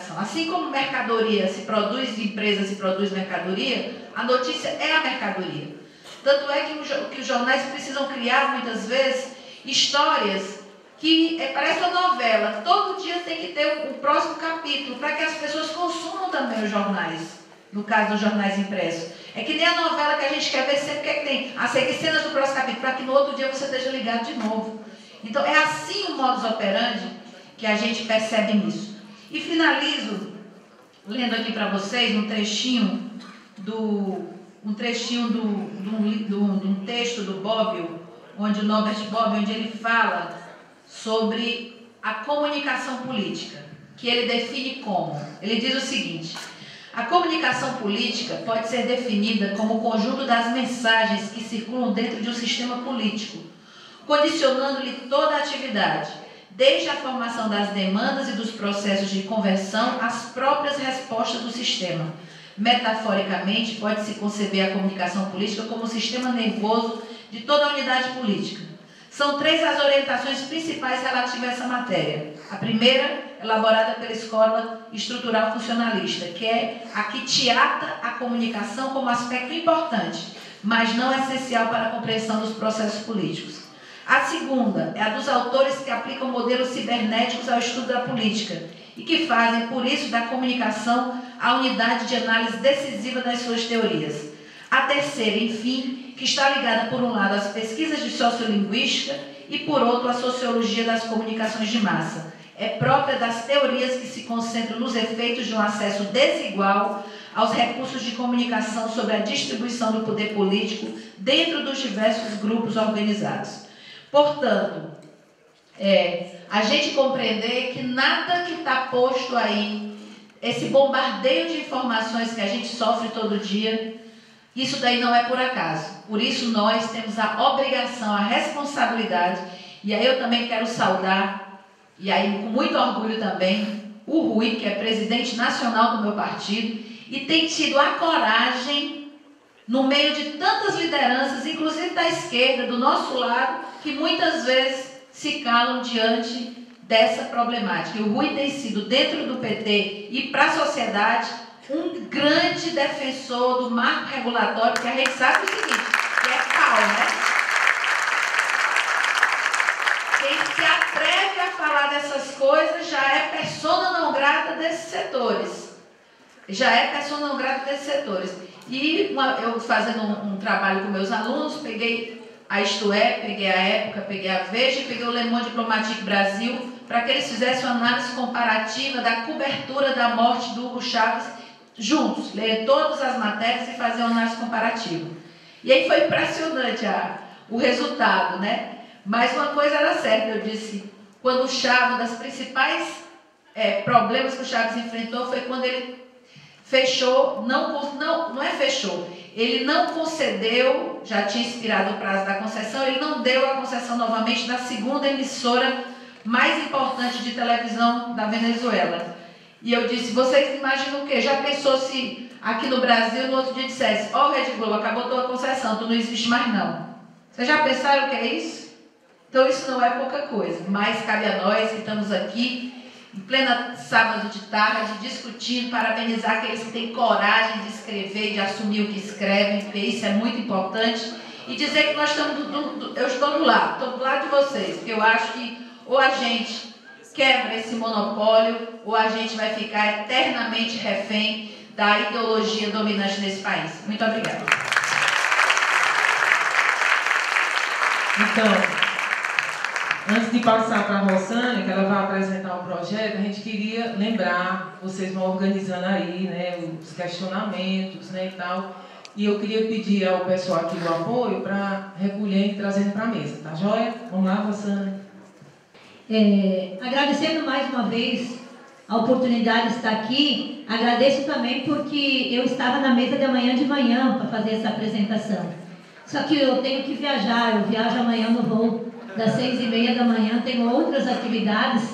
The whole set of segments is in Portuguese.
Assim como mercadoria se produz, empresa se produz mercadoria, a notícia é a mercadoria. Tanto é que os jornais precisam criar, muitas vezes, histórias que parece uma novela. Todo dia tem que ter o próximo capítulo, para que as pessoas consumam também os jornais. No caso dos jornais impressos. É que nem a novela que a gente quer ver sempre que tem as cenas do próximo capítulo, para que no outro dia você esteja ligado de novo. Então, é assim o modus operandi que a gente percebe nisso. E finalizo lendo aqui para vocês um trechinho de um texto do Bobbio, onde o Norbert Bobbio, onde ele fala sobre a comunicação política, que ele define como. Ele diz o seguinte: a comunicação política pode ser definida como o conjunto das mensagens que circulam dentro de um sistema político, condicionando-lhe toda a atividade, desde a formação das demandas e dos processos de conversão às próprias respostas do sistema. Metaforicamente, pode-se conceber a comunicação política como o sistema nervoso de toda a unidade política. São 3 as orientações principais relativas a essa matéria. A primeira, elaborada pela Escola Estrutural Funcionalista, que é a que teata a comunicação como aspecto importante, mas não essencial para a compreensão dos processos políticos. A segunda é a dos autores que aplicam modelos cibernéticos ao estudo da política e que fazem, por isso, da comunicação a unidade de análise decisiva das suas teorias. A terceira, enfim, que está ligada, por um lado, às pesquisas de sociolinguística e, por outro, à sociologia das comunicações de massa. É própria das teorias que se concentram nos efeitos de um acesso desigual aos recursos de comunicação sobre a distribuição do poder político dentro dos diversos grupos organizados. Portanto, a gente compreender que nada que está posto aí, esse bombardeio de informações que a gente sofre todo dia, isso daí não é por acaso. Por isso nós temos a obrigação, a responsabilidade, e aí eu também quero saudar, e aí com muito orgulho também, o Rui, que é presidente nacional do meu partido, e tem tido a coragem, no meio de tantas lideranças, inclusive da esquerda, do nosso lado, que muitas vezes se calam diante dessa problemática. E o Rui tem sido, dentro do PT e para a sociedade, um grande defensor do marco regulatório, que a gente sabe o seguinte, que é pau, né? Quem se atreve a falar dessas coisas já é persona não grata desses setores. Já é persona não grata desses setores. E eu fazendo um trabalho com meus alunos, peguei a Isto É, peguei a Época, peguei a Veja e peguei o Le Monde Diplomatique Brasil, para que eles fizessem uma análise comparativa da cobertura da morte do Hugo Chávez juntos, ler todas as matérias e fazer uma análise comparativa. E aí foi impressionante o resultado, né? Mas uma coisa era certa, eu disse, quando o Chávez, das principais problemas que o Chávez enfrentou foi quando ele fechou, não é fechou, ele não concedeu, já tinha expirado o prazo da concessão, ele não deu a concessão novamente da segunda emissora mais importante de televisão da Venezuela. E eu disse, vocês imaginam o quê? Já pensou se aqui no Brasil, no outro dia dissesse, ó, Rede Globo, acabou tua concessão, tu não existe mais não. Vocês já pensaram o que é isso? Então isso não é pouca coisa, mas cabe a nós que estamos aqui, em plena sábado de tarde, discutindo, parabenizar aqueles que têm coragem de escrever, de assumir o que escrevem, porque isso é muito importante, e dizer que nós estamos, eu estou do lado de vocês, porque eu acho que ou a gente quebra esse monopólio, ou a gente vai ficar eternamente refém da ideologia dominante nesse país. Muito obrigada. Então, antes de passar para a Rosânia, que ela vai apresentar o projeto, a gente queria lembrar, vocês vão organizando aí, né, os questionamentos, né, e tal, e eu queria pedir ao pessoal aqui do apoio para recolher e trazendo para a mesa, tá joia? Vamos lá, Rosânia. Agradecendo mais uma vez a oportunidade de estar aqui, agradeço também porque eu estava na mesa de manhã para fazer essa apresentação. Só que eu tenho que viajar, eu viajo amanhã no voo das 6h30 da manhã, tenho outras atividades,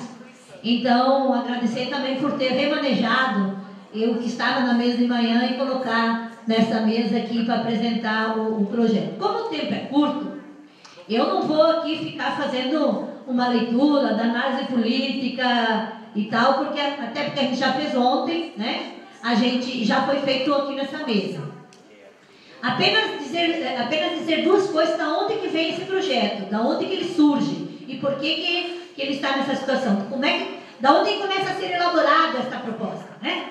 então agradecer também por ter remanejado eu que estava na mesa de manhã e colocar nessa mesa aqui para apresentar o projeto. Como o tempo é curto, eu não vou aqui ficar fazendo uma leitura da análise política e tal, até porque a gente já fez ontem, né? A gente já foi feito aqui nessa mesa. Apenas dizer duas coisas, da onde que vem esse projeto, da onde que ele surge e por que ele está nessa situação. Da onde começa a ser elaborada esta proposta, né?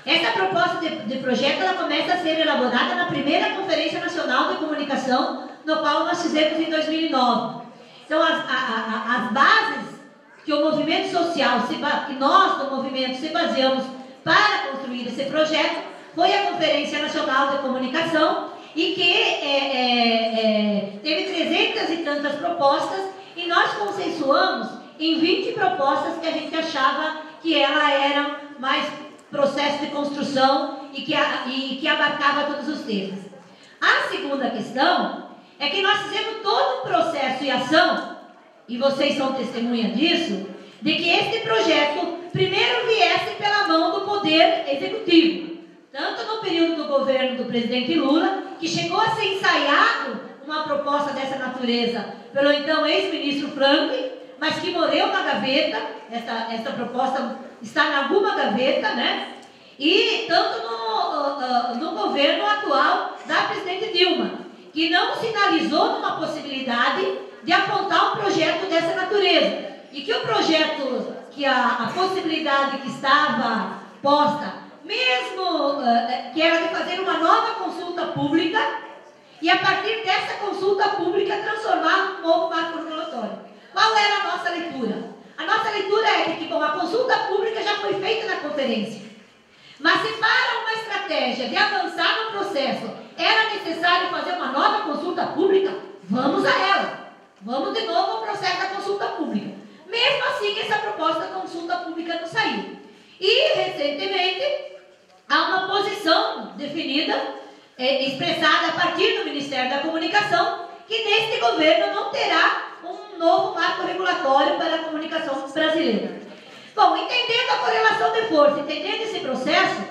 Essa proposta de projeto, ela começa a ser elaborada na primeira Conferência Nacional de Comunicação, no qual nós fizemos em 2009. Então, as bases que o movimento social, que nós do movimento se baseamos para construir esse projeto, foi a Conferência Nacional de Comunicação, e que teve 300 e tantas propostas, e nós consensuamos em 20 propostas que a gente achava que ela era mais processo de construção e que abarcava todos os temas. A segunda questão é que nós fizemos todo um processo e ação, e vocês são testemunha disso, de que este projeto primeiro viesse pela mão do Poder Executivo, tanto no período do governo do presidente Lula, que chegou a ser ensaiado uma proposta dessa natureza pelo então ex-ministro Franklin, mas que morreu na gaveta. Esta proposta está em alguma gaveta, né? E tanto no governo atual da presidente Dilma, que não sinalizou numa possibilidade de apontar um projeto dessa natureza. E que o projeto, que a possibilidade que estava posta, mesmo que era de fazer uma nova consulta pública, e a partir dessa consulta pública transformar um novo marco regulatório. Qual era a nossa leitura? A nossa leitura é que, bom, a consulta pública já foi feita na conferência. Mas se para uma estratégia de avançar no processo era necessário fazer uma nova consulta pública, vamos a ela. Vamos de novo ao processo da consulta pública. Mesmo assim, essa proposta da consulta pública não saiu. E, recentemente, há uma posição definida, expressada a partir do Ministério da Comunicação, que neste governo não terá um novo marco regulatório para a comunicação brasileira. Bom, entendendo a correlação de força, entendendo esse processo,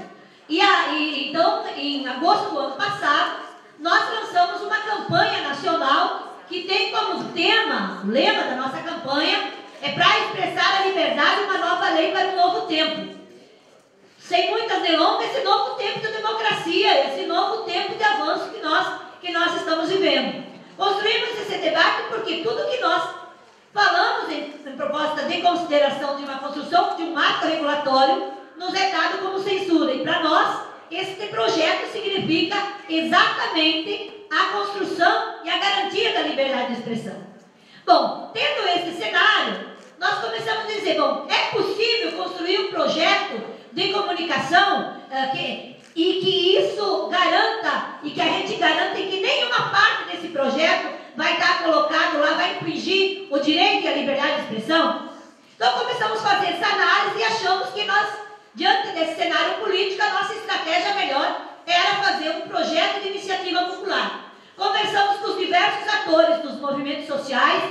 então, em agosto do ano passado, nós lançamos uma campanha nacional que tem como tema, o lema da nossa campanha, é para expressar a liberdade, uma nova lei para um novo tempo. Sem muitas delongas, esse novo tempo de democracia, esse novo tempo de avanço que nós estamos vivendo. Construímos esse debate porque tudo que nós falamos em proposta de consideração de uma construção de um marco regulatório nos é dado como censura. E para nós, este projeto significa exatamente a construção e a garantia da liberdade de expressão. Bom, tendo esse cenário, nós começamos a dizer, bom, é possível construir um projeto de comunicação e que isso garanta, e que a gente garanta que nenhuma parte desse projeto vai estar colocado lá, vai impingir o direito e a liberdade de expressão? Então começamos a fazer essa análise e achamos que nós, diante desse cenário político, a nossa estratégia melhor era fazer um projeto de iniciativa popular. Conversamos com os diversos atores dos movimentos sociais,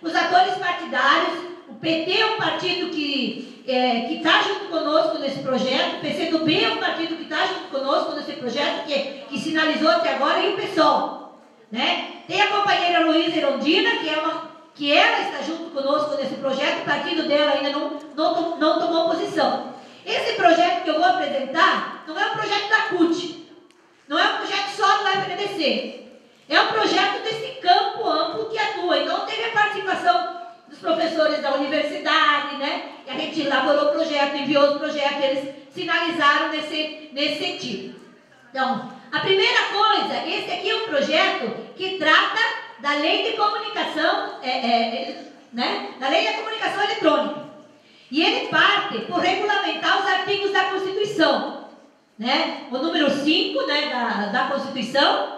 os atores partidários. O PT é um partido que está junto conosco nesse projeto, o PCdoB é um partido que está junto conosco nesse projeto, que sinalizou até agora, e o PSOL. Né? Tem a companheira Luísa Erondina, que ela está junto conosco nesse projeto, o partido dela ainda não tomou posição. Esse projeto que eu vou apresentar não é um projeto da CUT, não é um projeto só do FNDC, é um projeto desse campo amplo que atua. Então teve a participação dos professores da universidade, né? E a gente elaborou o projeto, enviou os projetos, eles sinalizaram nesse sentido. Então, a primeira coisa, esse aqui é um projeto que trata da lei de comunicação, né? Da lei da comunicação eletrônica. E ele parte por regulamentar os artigos da Constituição, né? O número 5, né, da Constituição.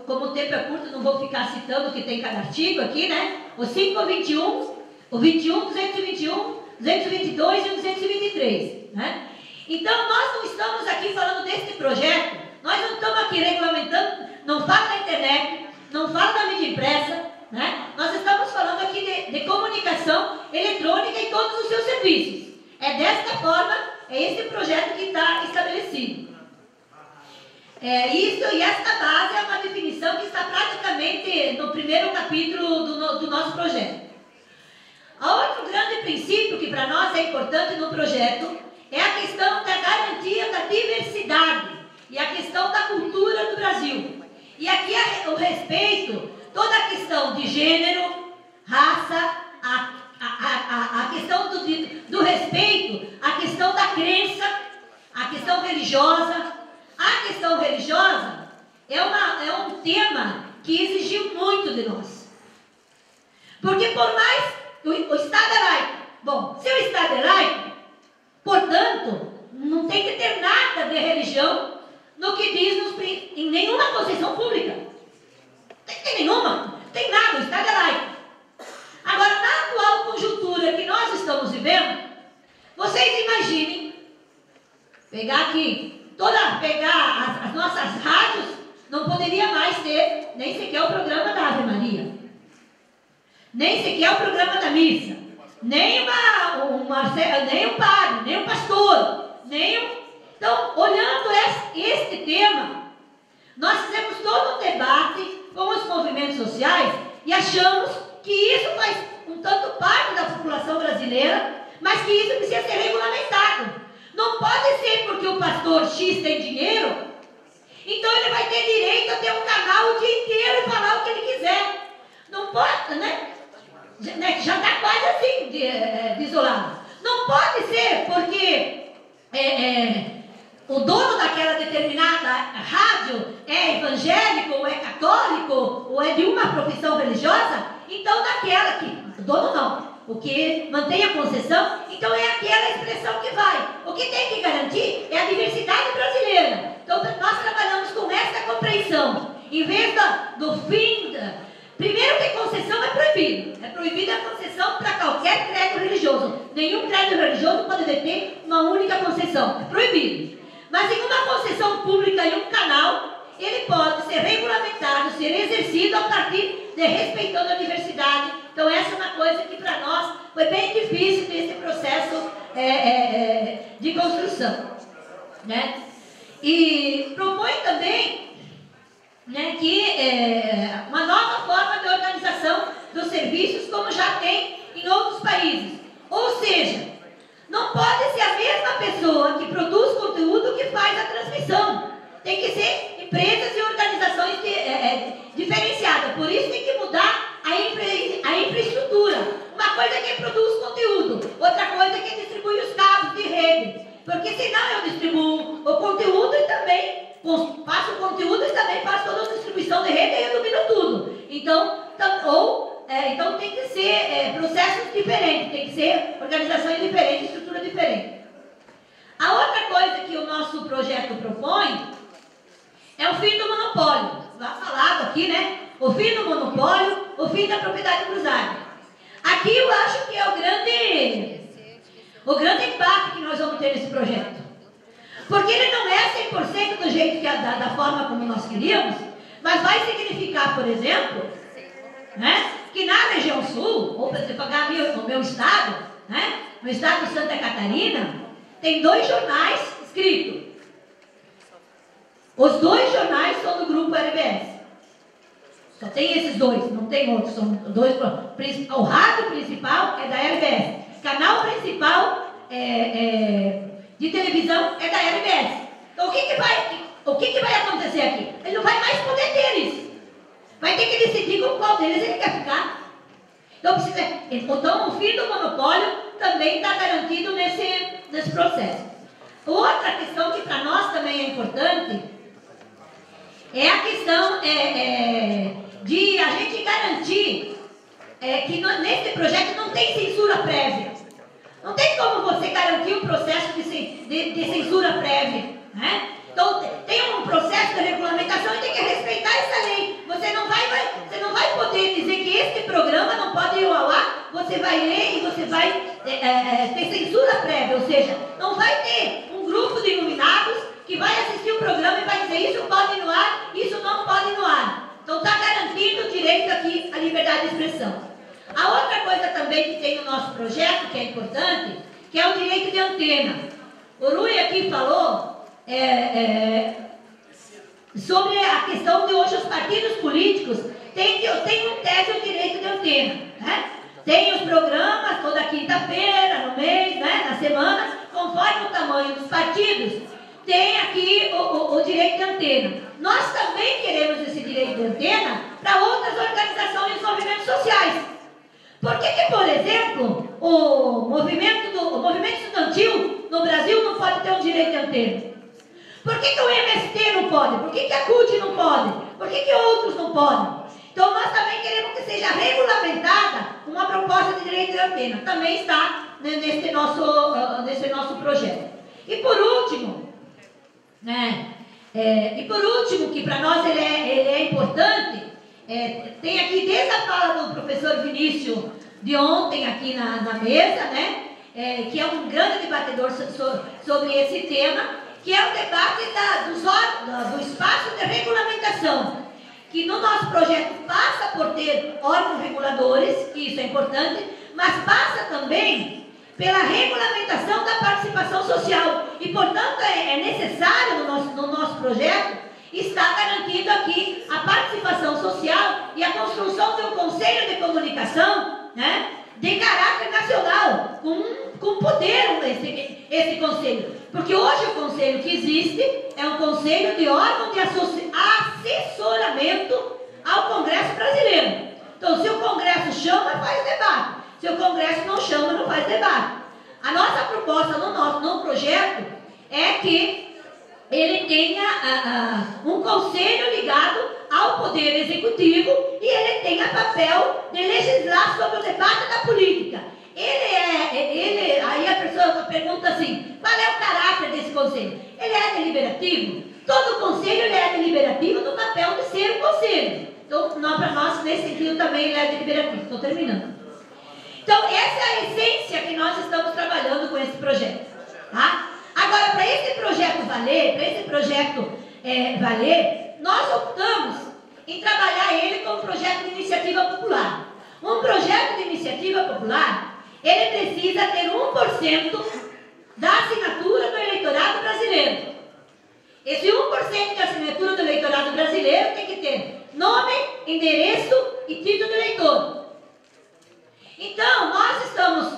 Como o tempo é curto, não vou ficar citando o que tem cada artigo aqui, né? O 5, o 21, o 21, 221, 222 e o 223, né? Então, nós não estamos aqui falando desse projeto, nós não estamos aqui regulamentando, não fala da internet, não fala da mídia impressa, né? Nós estamos falando aqui de comunicação eletrônica e todos os seus serviços. É desta forma, é esse projeto que está estabelecido. E esta base é uma definição que está praticamente no primeiro capítulo do nosso projeto. Outro grande princípio que para nós é importante no projeto é a questão da garantia da diversidade e a questão da cultura do Brasil. E aqui o respeito, toda a questão de gênero, raça, a questão do respeito, a questão da crença, a questão religiosa. A questão religiosa é um tema que exigiu muito de nós. Porque por mais o Estado é laico. Bom, se o Estado é laico, portanto, não tem que ter nada de religião no que diz em nenhuma concessão pública. Tem nenhuma, tem nada, o Estado é laico. Agora, na atual conjuntura que nós estamos vivendo, vocês imaginem, pegar as nossas rádios, não poderia mais ter nem sequer o programa da Ave Maria, nem sequer o programa da missa, nem nem o padre, nem o pastor, Então, olhando este tema, nós fizemos todo um debate com os movimentos sociais e achamos que isso faz um tanto parte da população brasileira, mas que isso precisa ser regulamentado. Não pode ser porque o pastor X tem dinheiro, então ele vai ter direito a ter um canal o dia inteiro e falar o que ele quiser. Não pode, né? Já está quase assim, de isolado. Não pode ser porque o dono daquela determinada rádio é evangélico, ou é católico, ou é de uma profissão religiosa, então daquela que, dono não, o que mantém a concessão, então é aquela expressão que vai. O que tem que garantir é a diversidade brasileira. Então nós trabalhamos com essa compreensão, em vez do fim primeiro que concessão é proibido. É proibida a concessão para qualquer credo religioso. Nenhum credo religioso pode deter uma única concessão. É proibido. Mas em uma concessão pública e um canal, ele pode ser regulamentado, ser exercido a partir de respeitando a diversidade. Então essa é uma coisa que para nós foi bem difícil nesse processo de construção, né? E propõe também, né, que uma nova forma de organização dos serviços, como já tem em outros países. Ou seja, não pode ser a mesma pessoa que produz conteúdo que faz a transmissão. Tem que ser empresas e organizações diferenciadas. Por isso tem que mudar a infraestrutura. Uma coisa é quem produz conteúdo, outra coisa é quem distribui os cabos de rede. Porque senão eu distribuo o conteúdo e também faço o conteúdo e também faço toda a distribuição de rede e eu domino tudo. Então tem que ser processos diferentes, tem que ser organizações diferentes, estrutura diferente. A outra coisa que o nosso projeto propõe é o fim do monopólio. Já falado aqui, né? O fim do monopólio, o fim da propriedade cruzada. Aqui eu acho que é o grande impacto que nós vamos ter nesse projeto. Porque ele não é 100% do jeito da forma como nós queríamos, mas vai significar, por exemplo, né, que na região sul, ou para você pagar o meu estado, né, no estado de Santa Catarina, tem 2 jornais escritos. Os 2 jornais são do grupo RBS. Só tem esses 2, não tem outros. São 2. O rádio principal é da RBS. Canal principal de televisão é da RBS. Então o que vai acontecer aqui? Ele não vai mais poder ter isso. Vai ter que decidir com qual deles ele quer ficar. Então o fim do monopólio também está garantido nesse processo. Outra questão que para nós também é importante é a questão de a gente garantir que nesse projeto não tem censura prévia. Não tem como você garantir um processo de censura prévia, né? Então, tem um processo de regulamentação e tem que respeitar essa lei. Você não vai poder dizer que este programa não pode ir ao ar, você vai ler e você vai ter censura prévia, ou seja, não vai ter um grupo de iluminados que vai assistir o programa e vai dizer isso pode ir no ar, isso não pode ir no ar. Então, está garantido o direito aqui à liberdade de expressão. A outra coisa também que tem no nosso projeto, que é importante, que é o direito de antena. O Rui aqui falou sobre a questão de hoje os partidos políticos têm em tese o direito de antena, né? Tem os programas toda quinta-feira, no mês, né, na semana, conforme o tamanho dos partidos, tem aqui o direito de antena. Nós também queremos esse direito de antena para outras organizações e movimentos sociais. Por que, por exemplo, o movimento estudantil no Brasil não pode ter um direito de antena? Por que o MST não pode? Por que a CUT não pode? Por que outros não podem? Então, nós também queremos que seja regulamentada uma proposta de direito de antena. Também está, né, nesse nosso projeto. E por último, que para nós ele é importante, tem aqui desde a fala do professor Vinícius de ontem aqui na mesa, né, que é um grande debatedor sobre esse tema, que é o debate do espaço de regulamentação, que no nosso projeto passa por ter órgãos reguladores, que isso é importante, mas passa também pela regulamentação da participação social. E, portanto, é necessário no nosso projeto estar garantido aqui a participação social e a construção de um conselho de comunicação, né, de caráter nacional, com poder esse conselho. Porque hoje o conselho que existe é um conselho de órgão de assessoramento ao Congresso brasileiro. Então, se o Congresso chama, faz debate. Se o Congresso não chama, não faz debate. A nossa proposta no projeto é que ele tenha um conselho ligado ao Poder Executivo e ele tenha papel de legislar sobre o debate da política. Aí a pessoa pergunta assim, qual é o caráter desse conselho? Ele é deliberativo? Todo conselho ele é deliberativo no papel de ser um conselho. Então, para nós, nesse sentido, também ele é deliberativo. Estou terminando. Então, essa é a essência que nós estamos trabalhando com esse projeto. Tá? Agora, para esse projeto valer, nós optamos em trabalhar ele como projeto de iniciativa popular. Um projeto de iniciativa popular, ele precisa ter 1% da assinatura do eleitorado brasileiro. Esse 1% da assinatura do eleitorado brasileiro tem que ter nome, endereço e título do eleitor. Então, nós estamos...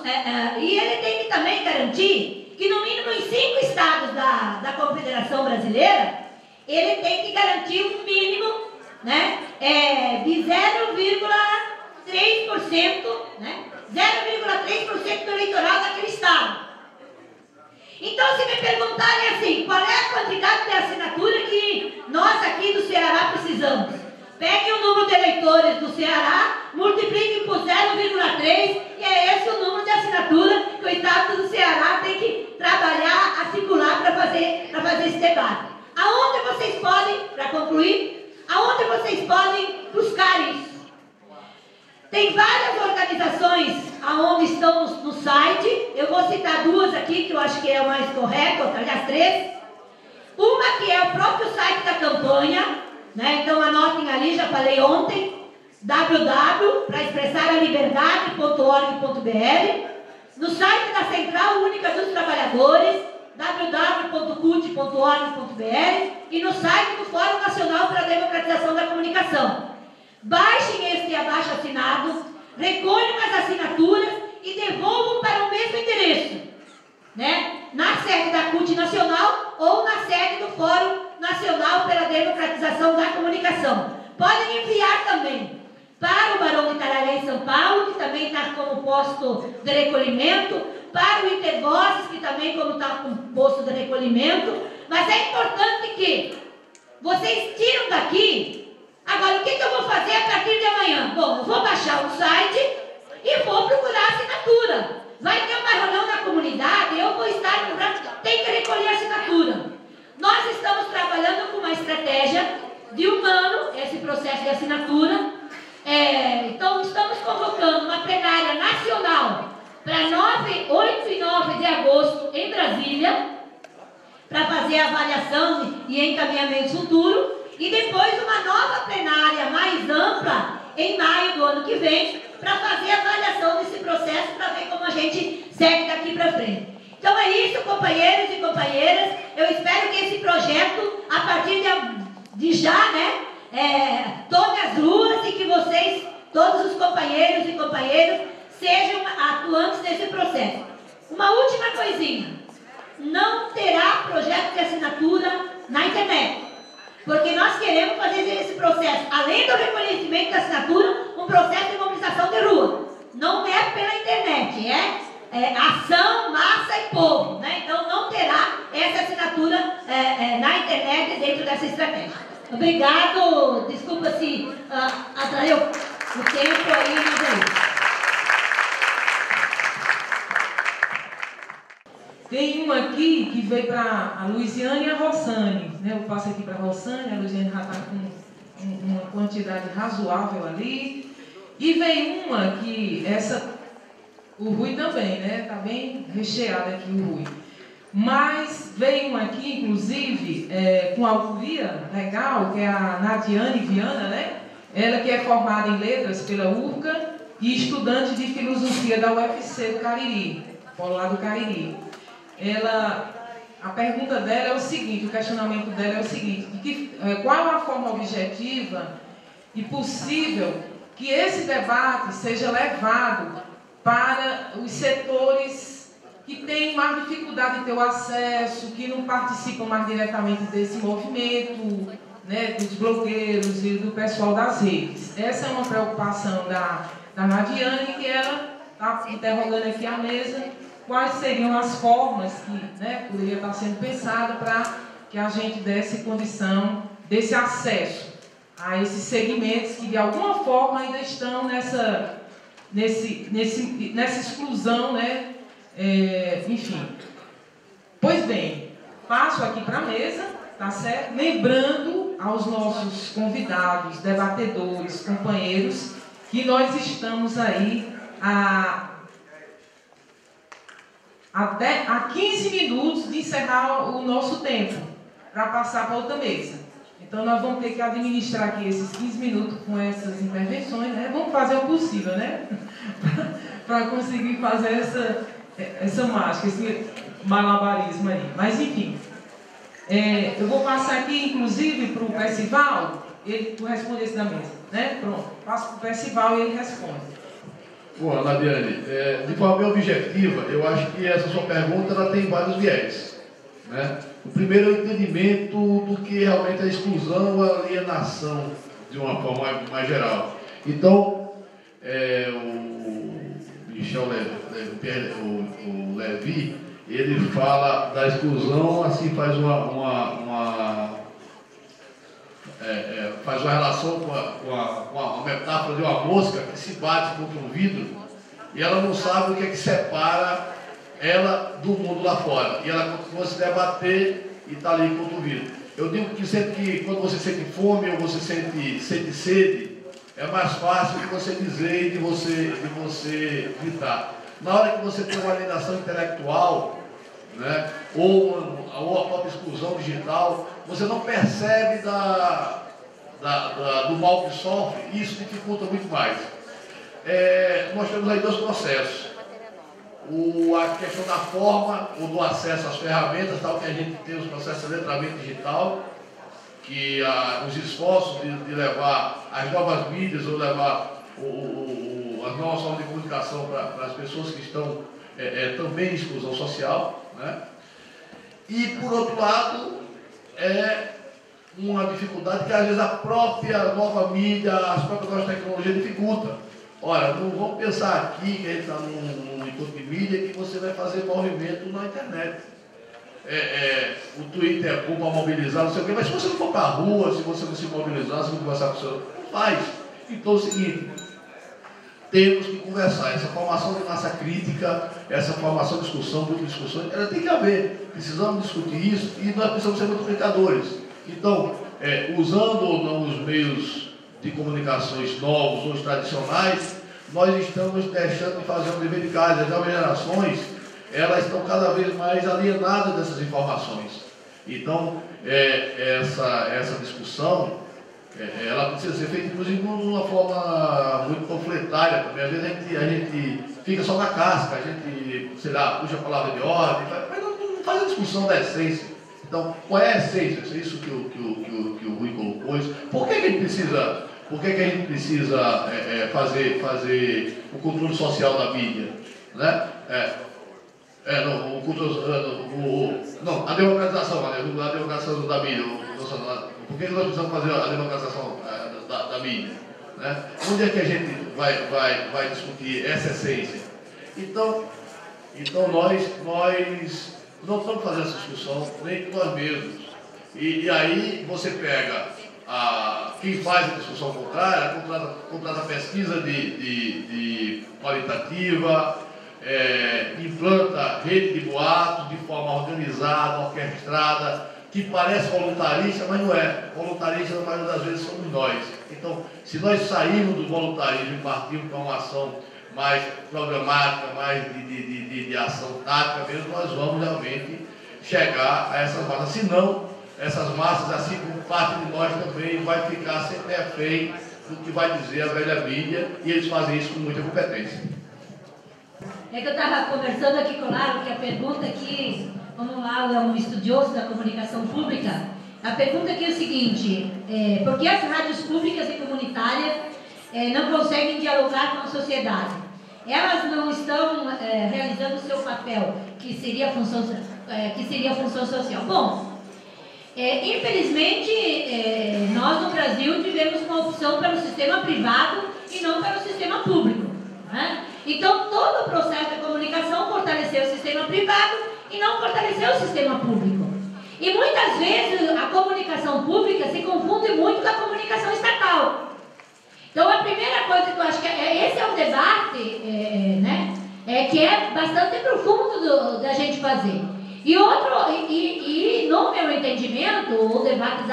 e ele tem que também garantir que, no mínimo, em 5 estados da Confederação Brasileira, ele tem que garantir um mínimo, né, de 0,3%, né, 0,3% do eleitorado daquele estado. Então, se me perguntarem assim, qual é a quantidade de assinatura que nós aqui do Ceará precisamos? Peguem o número de eleitores do Ceará, multipliquem por 0,3 e é esse o número de assinatura que o estado do Ceará tem que trabalhar, articular para fazer esse debate. Aonde vocês podem, para concluir, aonde vocês podem buscar isso? Tem várias organizações aonde estão no site. Eu vou citar 2 aqui, que eu acho que é o mais correto, aliás 3. Uma que é o próprio site da campanha, né? Então anotem ali, já falei ontem, www.praexpressaraliberdade.org.br. No site da Central Única dos Trabalhadores, www.cut.org.br, e no site do Fórum Nacional para a Democratização da Comunicação. Baixem este abaixo-assinado, recolham as assinaturas e devolvam para o mesmo endereço, né? Na sede da CUT Nacional ou na sede do Fórum Nacional pela Democratização da Comunicação. Podem enviar também para o Barão de Itararé em São Paulo, que também está como posto de recolhimento, para o Intervozes, que também está como posto de recolhimento. Mas é importante que vocês tiram daqui. Agora, o que eu vou fazer a partir de amanhã? Bom, eu vou baixar o site e vou procurar assinatura. Vai ter uma reunião na comunidade, eu vou estar no braço, tem que recolher a assinatura. Nós estamos trabalhando com uma estratégia de 1 ano, esse processo de assinatura. Então, estamos convocando uma plenária nacional para 8 e 9 de agosto em Brasília, para fazer a avaliação e encaminhamento futuro. E depois uma nova plenária mais ampla em maio do ano que vem, para fazer a avaliação desse processo, para ver como a gente segue daqui para frente. Então é isso, companheiros e companheiras. Eu espero que esse projeto, a partir de já, né, tome as ruas e que vocês, todos os companheiros e companheiras, sejam atuantes nesse processo. Uma última coisinha: não terá projeto de assinatura na internet, porque nós queremos fazer esse processo, além do reconhecimento da assinatura, um processo de mobilização de rua. Não é pela internet, é ação, massa e povo, né? Então não terá essa assinatura na internet dentro dessa estratégia. Obrigado, desculpa se atraiu o tempo aí, mas aí. Tem uma aqui que veio para a Luiziane e a Rossane, né? Eu passo aqui para a Rossane, a Luiziane já está com uma quantidade razoável ali. E vem uma que o Rui também, né? Está bem recheado aqui o Rui. Mas veio uma aqui, inclusive, com autoria legal, que é a Nadiane Viana, né? Ela que é formada em letras pela URCA e estudante de filosofia da UFC do Cariri, polo lá do Cariri. A pergunta dela é o seguinte, o questionamento dela é o seguinte: qual a forma objetiva e possível que esse debate seja levado para os setores que têm mais dificuldade de ter o acesso, que não participam mais diretamente desse movimento, né, dos blogueiros e do pessoal das redes. Essa é uma preocupação da Nadiane, que ela está interrogando aqui à mesa quais seriam as formas que, né, poderia estar sendo pensada para que a gente desse condição desse acesso a esses segmentos que de alguma forma ainda estão nessa exclusão, né? Enfim. Pois bem, passo aqui para a mesa, tá certo? Lembrando aos nossos convidados, debatedores, companheiros, que nós estamos aí até 15 minutos de encerrar o nosso tempo, para passar para outra mesa. Então, nós vamos ter que administrar aqui esses 15 minutos com essas intervenções, né? Vamos fazer o possível, né? para conseguir fazer essa mágica, esse malabarismo aí. Mas, enfim, eu vou passar aqui, inclusive, para o Percival, tu responde esse da mesa, né? Pronto, passo para o Percival e ele responde. Bom, Nadiane, de forma bem objetiva, eu acho que essa sua pergunta ela tem vários viés, né? O primeiro é o entendimento do que realmente é a exclusão ou a alienação, de uma forma mais geral. Então, o Michel Levy, ele fala da exclusão, assim, faz uma relação com a metáfora de uma mosca que se bate contra um vidro e ela não sabe o que é que separa ela do mundo lá fora, e ela continua a se debater e está ali contra o vidro. Eu digo que sempre que quando você sente fome ou você sente sede, é mais fácil de você dizer e de você gritar. Na hora que você tem uma alienação intelectual, né, ou a própria exclusão digital, você não percebe do mal que sofre, e isso dificulta muito mais. Nós temos aí dois processos. A questão da forma ou do acesso às ferramentas, tal que a gente tem os processos de letramento digital, que os esforços de levar as novas mídias ou levar as novas formas de comunicação para as pessoas que estão também em exclusão social, né? E, por outro lado, uma dificuldade que às vezes a própria nova mídia, as próprias novas tecnologias dificultam. Ora, não vamos pensar aqui que a gente está num encontro de mídia que você vai fazer movimento na internet. O Twitter é bom para mobilizar, não sei o quê, mas se você não for para a rua, se você não se mobilizar, se não conversar com o seu, não faz. Então é o seguinte, temos que conversar. Essa formação de massa crítica, essa formação de discussão, ela tem que haver. Precisamos discutir isso e nós precisamos ser multiplicadores. Então, usando ou não os meios de comunicações novos ou os tradicionais, nós estamos deixando de fazer um dever de casa. As novas gerações, elas estão cada vez mais alienadas dessas informações. Então, essa discussão, ela precisa ser feita, inclusive, de uma forma muito panfletária também. Às vezes a gente fica só na casca, a gente, sei lá, puxa a palavra de ordem, mas não faz a discussão da essência. Então, qual é a essência? É isso que o Rui colocou. Por que a gente precisa Por que a gente precisa fazer o controle social da mídia? Né? A democratização da mídia. Por que nós precisamos fazer a democratização da mídia? Né? Onde é que a gente vai discutir essa essência? Então nós não estamos fazendo essa discussão nem com nós mesmos. E aí você pega quem faz a discussão contrária, contrata pesquisa de qualitativa, implanta rede de boatos de forma organizada, orquestrada, que parece voluntarista, mas não é. Voluntarista, na maioria das vezes, somos nós. Então, se nós sairmos do voluntarismo e partirmos para uma ação mais programática, mais de ação tática mesmo, nós vamos realmente chegar a essas massas. Senão, essas massas, assim como parte de nós também, vai ficar sempre refém do que vai dizer a velha mídia, e eles fazem isso com muita competência. É que eu estava conversando aqui com o Laro, que a pergunta aqui, como o Laro é um estudioso da comunicação pública, a pergunta aqui é o seguinte: por que as rádios públicas e comunitárias não conseguem dialogar com a sociedade? Elas não estão realizando o seu papel, que seria a função social. Bom, infelizmente, nós no Brasil tivemos uma opção pelo sistema privado e não pelo sistema público. Né? Então, todo o processo de comunicação fortaleceu o sistema privado e não fortaleceu o sistema público. E muitas vezes a comunicação pública se confunde muito com a comunicação estatal. Então, a primeira coisa que eu acho que esse é um debate que é bastante profundo da gente fazer. E no meu entendimento, o debate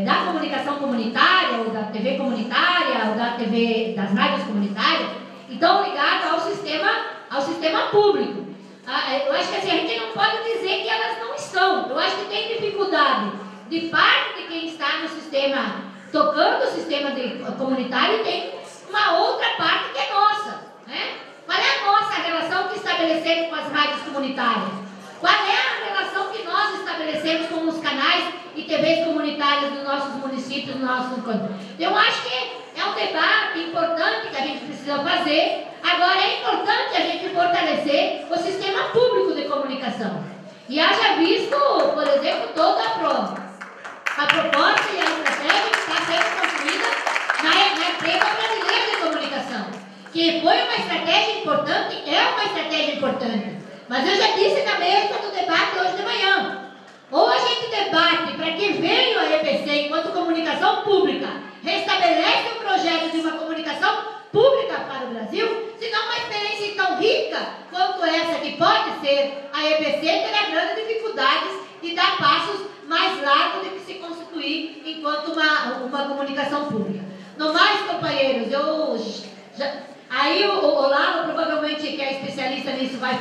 da comunicação comunitária, ou da TV comunitária, ou das rádios comunitárias, estão ligadas ao sistema público. Eu acho que assim, a gente não pode dizer que elas não estão. Eu acho que tem dificuldade de parte de quem está no sistema, tocando o sistema comunitário, e tem uma outra parte que é nossa. Né? Qual é a nossa relação que estabelecemos com as rádios comunitárias? Qual é a relação que nós estabelecemos com os canais e TVs comunitárias dos nossos municípios, do nosso canto? Eu acho que é um debate importante que a gente precisa fazer. Agora, é importante a gente fortalecer o sistema público de comunicação. E haja visto, por exemplo, toda a proposta e a estratégia que está sendo construída na empresa brasileira de comunicação, que foi uma estratégia importante, é uma estratégia importante. Mas eu já disse na mesa do debate hoje de manhã, ou a gente debate para que veio a EPC enquanto comunicação pública, restabelece o projeto de uma comunicação pública para o Brasil, senão uma experiência tão rica quanto essa que pode ser a EPC terá grandes dificuldades de dar passos mais largos de que se constituir enquanto uma comunicação pública. No mais, companheiros, aí o Lalo, provavelmente, que é especialista nisso, vai